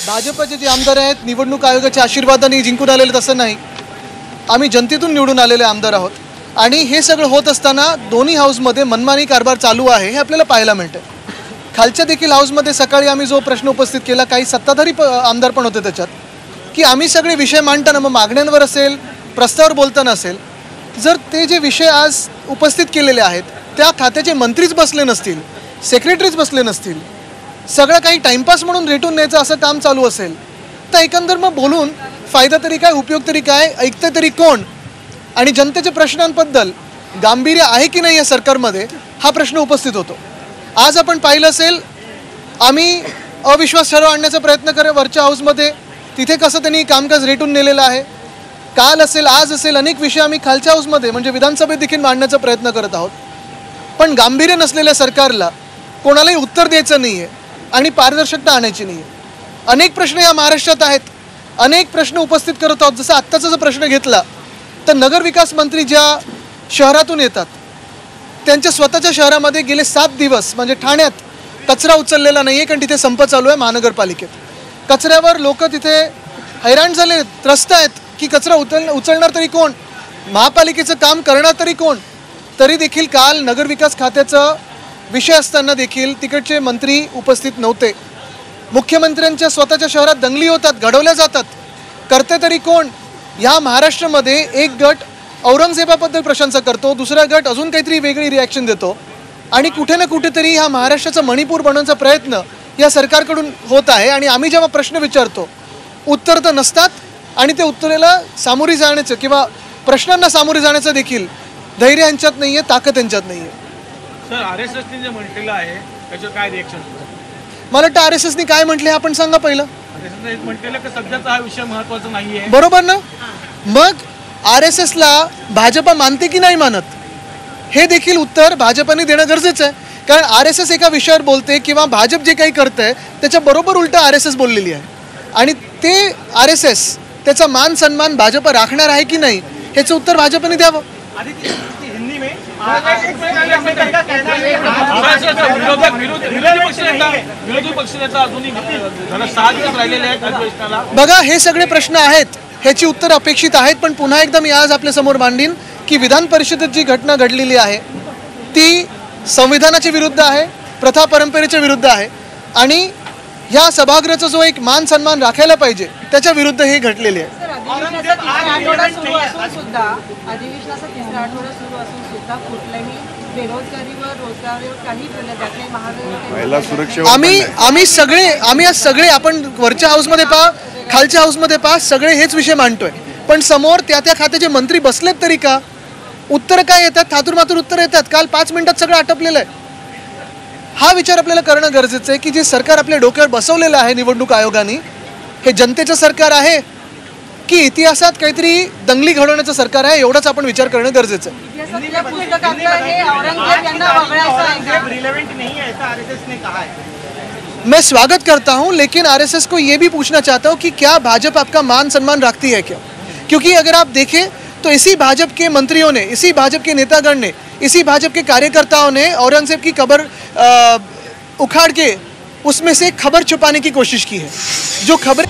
भाजपचे जे आमदार आहेत निवडणूक आयोगाच्या आशीर्वादाने जिंकून आलेले तसं नाही, आम्ही जनतेतून निवडून आलेले आमदार आहोत आणि हे सगळं होत असताना दोन्ही हाऊसमध्ये मनमानी कारभार चालू आहे हे आपल्याला पाहायला मिळतं। खालच्या देखील हाऊसमध्ये सकाळी आम्ही जो प्रश्न उपस्थित केला, काही सत्ताधारी आमदार पण होते त्याच्यात, की आम्ही सगळे विषय मांडताना मग मागण्यांवर असेल प्रस्तावावर बोलताना असेल, जर ते जे विषय आज उपस्थित केलेले आहेत त्या खात्याचे मंत्रीच बसले नसतील, सेक्रेटरीज बसले नसतील, सगळं काही टाइमपास म्हणून रेटून न्यायचं असं काम चालू असेल तर एकंदर मग बोलून फायदा तरी काय, उपयोग तरी काय, ऐकतं तरी कोण आणि जनतेच्या प्रश्नांबद्दल गांभीर्य आहे की नाही या सरकारमध्ये हा प्रश्न उपस्थित होतो। आज आपण पाहिलं असेल आम्ही अविश्वास ठराव आणण्याचा प्रयत्न करे वरच्या हाऊसमध्ये, तिथे कसं त्यांनी कामकाज रेटून नेलेलं आहे। काल असेल आज असेल अनेक विषय आम्ही खालच्या हाऊसमध्ये म्हणजे विधानसभेत देखील मांडण्याचा प्रयत्न करत आहोत, पण गांभीर्य नसलेल्या सरकारला कोणालाही उत्तर द्यायचं नाही आहे आणि पारदर्शकता आणायची नाही आहे। अनेक प्रश्न या महाराष्ट्रात आहेत, अनेक प्रश्न उपस्थित करत आहोत। जसं आत्ताचा जर प्रश्न घेतला तर नगरविकास मंत्री ज्या शहरातून येतात त्यांच्या स्वतःच्या शहरामध्ये गेले 7 दिवस म्हणजे ठाण्यात कचरा उचललेला नाही आहे, कारण तिथे संप चालू आहे महानगरपालिकेत। कचऱ्यावर लोक तिथे हैराण झाले, त्रस्त आहेत की कचरा उचलणार तरी कोण, महापालिकेचं काम करणार तरी कोण। तरी देखील काल नगरविकास खात्याचा विषय असताना देखील तिकडचे मंत्री उपस्थित नव्हते। मुख्यमंत्र्यांच्या स्वतःच्या शहरात दंगली होतात, घडवल्या जातात, करते तरी कोण। या महाराष्ट्रामध्ये एक गट औरंगजेबाबद्दल प्रशंसा करतो, दुसरा गट अजून काहीतरी वेगळी रिॲक्शन देतो आणि कुठे ना कुठेतरी हा महाराष्ट्राचा मणिपूर बनवण्याचा प्रयत्न या सरकारकडून होत आहे। आणि आम्ही जेव्हा प्रश्न विचारतो उत्तर तर नसतात आणि ते उत्तरेला सामोरी जाण्याचं किंवा प्रश्नांना सामोरे जाण्याचं देखील धैर्य यांच्यात नाही आहे, ताकद यांच्यात नाही आहे। सर, आरएसएसने जे म्हटलेलं आहे त्याच्यावर काय रिॲक्शन? मला वाटतं आरएसएसने काय म्हटले आपण सांगा पहिलं। आरएसएसने म्हटलेलं की सध्याचा हा विषय महत्त्वाचा नाही आहे, बरोबर ना? मग आरएसएसला भाजपा मानते की नाही मानत हे देखील उत्तर भाजपने देणं गरजेचं आहे, कारण आरएसएस एका विषयावर बोलते किंवा भाजप जे काही करते त्याच्या बरोबर उलटं आरएसएस बोललेली आहे आणि ते आरएसएस त्याचा मान सन्मान भाजप राखणार आहे की नाही ह्याचं उत्तर भाजपने द्यावं। हिंदी में विरोधी पक्षनेता अजूनही जरा 6 दिवस राहिलेले आहेत अधिवेशनाला। बघा हे सगळे प्रश्न आहेत, ह्याची उत्तर अपेक्षित आहेत, पण पुन्हा एकदा मी आज आपल्या समोर मांडीन की विधान परिषदेत जी घटना घडलेली आहे ती संविधानाच्या विरुद्ध आहे, प्रथा परंपरेच्या विरुद्ध आहे आणि ह्या सभागृहाचा जो एक मान सन्मान राखायला पाहिजे त्याच्या विरुद्ध हे घडलेले आहे। आम्ही आज सगळे आपण वरच्या हाऊसमध्ये पहा, खालच्या हाऊसमध्ये पहा, सगळे हेच विषय मांडतोय, पण समोर त्या खात्याचे मंत्री बसलेत तरी का? उत्तर काय येतात? थातूरमातूर उत्तर येतात। काल 5 मिनिटात सगळं आटपलेलं आहे। हा विचार आपल्याला करणं गरजेचं आहे की जे सरकार आपल्या डोक्यावर बसवलेलं आहे निवडणूक आयोगाने हे जनतेचं सरकार आहे की इतिहासात काहीतरी दंगली घडवण्याचं सरकार आहे, एवढाच आपण विचार करणं गरजेचं आहे। मैं स्वागत करता हूं, लेकिन आरएसएस को ये भी पूछना चाहता हूं कि क्या भाजपा आपका मान सम्मान रखती है क्या? क्योंकि अगर आप देखें तो इसी भाजपा के मंत्रियों ने, इसी भाजपा के नेतागण ने, इसी भाजपा के कार्यकर्ताओं ने औरंगजेब की कब्र उखाड़ के उसमें से खबर छुपाने की कोशिश की है। जो खबर